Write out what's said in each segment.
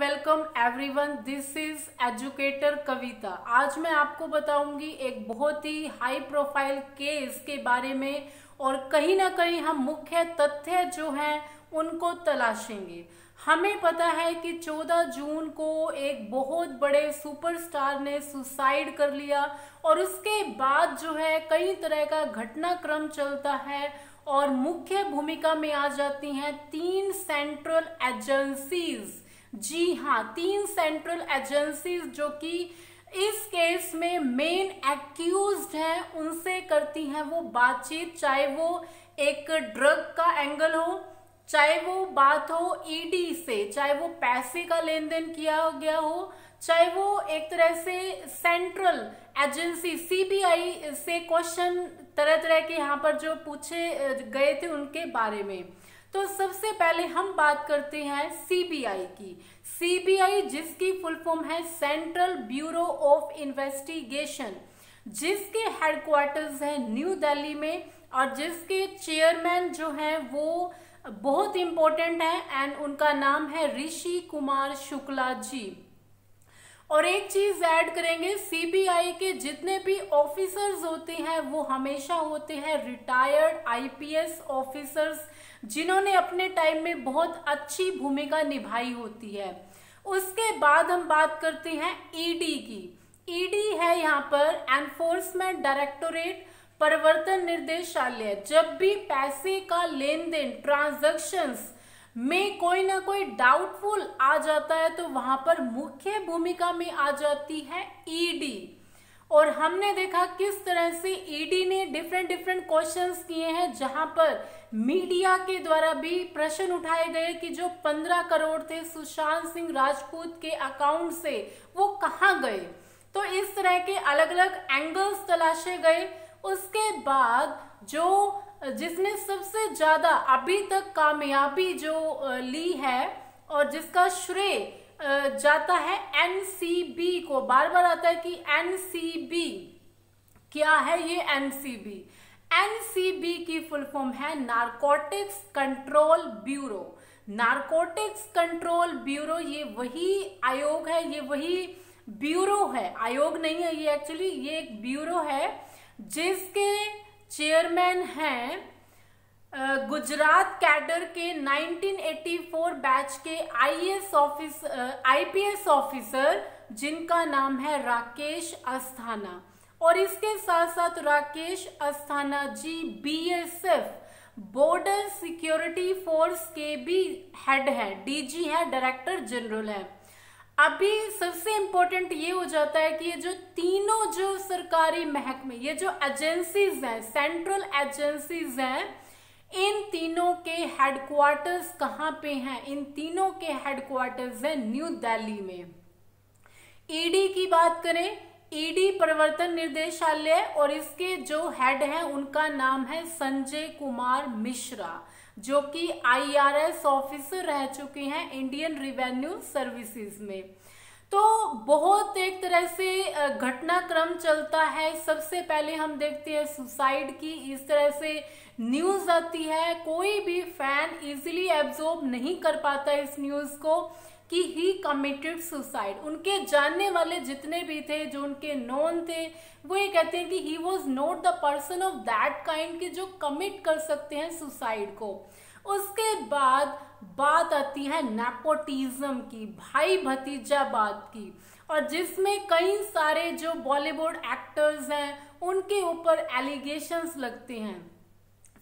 Welcome everyone, this is educator Kavita. आज मैं आपको बताऊंगी एक बहुत ही हाई प्रोफाइल केस के बारे में और कहीं ना कहीं हम मुख्य तथ्य जो हैं उनको तलाशेंगे। हमें पता है कि 14 जून को एक बहुत बड़े सुपरस्टार ने सुसाइड कर लिया और उसके बाद जो है कई तरह का घटनाक्रम चलता है और मुख्य भूमिका में आ जाती हैं 3 सेंट्रल एजेंसीज। जी हाँ, 3 सेंट्रल एजेंसीज जो कि इस केस में मेन एक्यूज्ड हैं उनसे करती हैं वो बातचीत, चाहे वो एक ड्रग का एंगल हो, चाहे वो बात हो ईडी से, चाहे वो पैसे का लेन देन किया गया हो, चाहे वो एक तरह से सेंट्रल एजेंसी सीबीआई से क्वेश्चन तरह तरह के यहाँ पर जो पूछे गए थे उनके बारे में। तो सबसे पहले हम बात करते हैं सीबीआई की। सीबीआई जिसकी फुल फॉर्म है सेंट्रल ब्यूरो ऑफ इन्वेस्टिगेशन, जिसके हेडक्वार्टर्स है न्यू दिल्ली में और जिसके चेयरमैन जो हैं वो बहुत इंपॉर्टेंट है एंड उनका नाम है ऋषि कुमार शुक्ला जी। और एक चीज ऐड करेंगे, सीबीआई के जितने भी ऑफिसर्स होते हैं वो हमेशा होते हैं रिटायर्ड आईपीएस ऑफिसर्स जिन्होंने अपने टाइम में बहुत अच्छी भूमिका निभाई होती है। उसके बाद हम बात करते हैं ईडी की। ईडी है यहाँ पर एनफोर्समेंट डायरेक्टोरेट, प्रवर्तन निर्देशालय। जब भी पैसे का लेन देन ट्रांजैक्शंस में कोई ना कोई डाउटफुल आ जाता है तो वहां पर मुख्य भूमिका में आ जाती है ईडी। और हमने देखा किस तरह से ईडी ने डिफरेंट क्वेश्चंस किए हैं, जहां पर मीडिया के द्वारा भी प्रश्न उठाए गए कि जो 15 करोड़ थे सुशांत सिंह राजपूत के अकाउंट से वो कहाँ गए। तो इस तरह के अलग अलग एंगल्स तलाशे गए। उसके बाद जो जिसने सबसे ज्यादा अभी तक कामयाबी जो ली है और जिसका श्रेय जाता है एनसीबी को, बार बार आता है कि एनसीबी क्या है ये एनसीबी। एनसीबी की फुल फॉर्म है narcotics control bureau. Narcotics control bureau ये वही आयोग है, ये वही ब्यूरो है, आयोग नहीं है ये, एक्चुअली ये एक ब्यूरो है जिसके चेयरमैन हैं गुजरात कैडर के 1984 बैच के आईपीएस ऑफिसर जिनका नाम है राकेश अस्थाना। और इसके साथ साथ राकेश अस्थाना जी बीएसएफ बॉर्डर सिक्योरिटी फोर्स के भी हेड है, डीजी है, डायरेक्टर जनरल है। अभी सबसे इंपॉर्टेंट ये हो जाता है कि ये जो तीनों जो सरकारी महकमे, ये जो एजेंसीज हैं, सेंट्रल एजेंसीज हैं, इन तीनों के हेडक्वार्टर्स कहाँ पे हैं? इन तीनों के हेडक्वार्टर्स हैं न्यू दिल्ली में। ईडी की बात करें, ईडी प्रवर्तन निर्देशालय और इसके जो हेड हैं उनका नाम है संजय कुमार मिश्रा, जो कि आईआरएस ऑफिसर रह चुके हैं इंडियन रिवेन्यू सर्विसेज में। तो बहुत एक तरह से घटनाक्रम चलता है। सबसे पहले हम देखते हैं सुसाइड की, इस तरह से न्यूज आती है, कोई भी फैन इजीली एब्जॉर्ब नहीं कर पाता इस न्यूज को कि ही कमिटेड सुसाइड। उनके जानने वाले जितने भी थे, जो उनके नोन थे, वो ये कहते हैं कि he was not the person of that kind के जो कमिट कर सकते हैं सुसाइड को। उसके बाद बात आती है नेपोटिज्म की, भाई भतीजा बात की, और जिसमें कई सारे जो बॉलीवुड एक्टर्स हैं उनके ऊपर एलिगेशंस लगते हैं।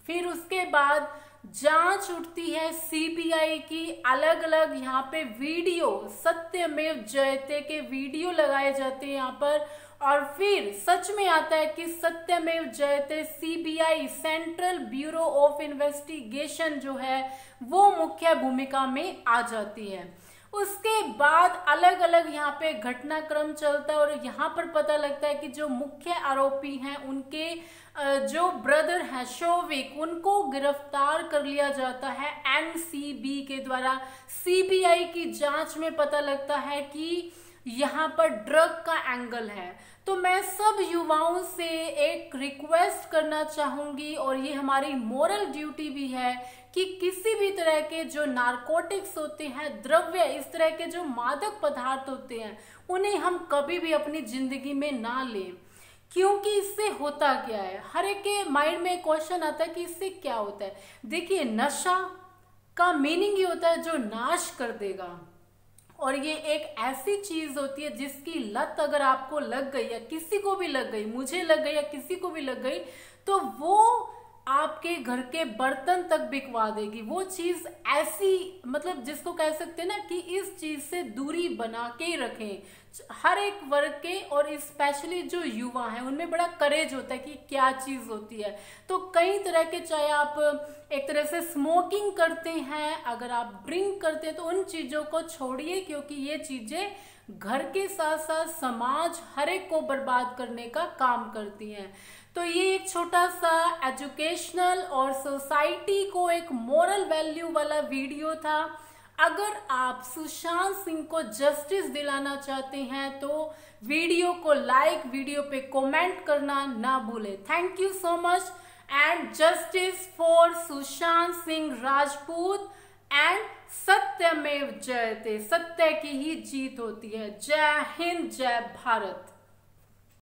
फिर उसके बाद जांच उठती है सीबीआई की, अलग अलग यहाँ पे वीडियो, सत्यमेव जयते के वीडियो लगाए जाते हैं यहाँ पर, और फिर सच में आता है कि सत्यमेव जयते CBI central bureau of investigation जो है वो मुख्य भूमिका में आ जाती है। उसके बाद अलग अलग यहाँ पे घटनाक्रम चलता है और यहाँ पर पता लगता है कि जो मुख्य आरोपी हैं उनके जो ब्रदर हैं शोविक, उनको गिरफ्तार कर लिया जाता है एनसीबी के द्वारा। सीबीआई की जांच में पता लगता है कि यहाँ पर ड्रग का एंगल है। तो मैं सब युवाओं से एक रिक्वेस्ट करना चाहूंगी, और ये हमारी मोरल ड्यूटी भी है, कि किसी भी तरह के जो नारकोटिक्स होते हैं, द्रव्य, इस तरह के जो मादक पदार्थ होते हैं, उन्हें हम कभी भी अपनी जिंदगी में ना लें। क्योंकि इससे होता क्या है, हर एक के माइंड में क्वेश्चन आता है कि इससे क्या होता है। देखिए, नशा का मीनिंग ये होता है जो नाश कर देगा, और ये एक ऐसी चीज होती है जिसकी लत अगर आपको लग गई, या किसी को भी लग गई, मुझे लग गई या किसी को भी लग गई, तो वो आपके घर के बर्तन तक बिकवा देगी। वो चीज ऐसी, मतलब जिसको कह सकते हैं ना कि इस चीज से दूरी बना के ही रखें। हर एक वर्ग के, और स्पेशली जो युवा हैं, उनमें बड़ा करेज होता है कि क्या चीज होती है। तो कई तरह के, चाहे आप एक तरह से स्मोकिंग करते हैं, अगर आप ड्रिंक करते हैं, तो उन चीजों को छोड़िए, क्योंकि ये चीजें घर के साथ साथ समाज हर एक को बर्बाद करने का काम करती हैं। तो ये एक छोटा सा एजुकेशनल और सोसाइटी को एक मोरल वैल्यू वाला वीडियो था। अगर आप सुशांत सिंह को जस्टिस दिलाना चाहते हैं तो वीडियो को लाइक, वीडियो पे कमेंट करना ना भूलें। Thank you so much, and justice for Sushant Singh Rajput, and सत्यमेव जयते, सत्य की ही जीत होती है। जय हिंद, जय भारत।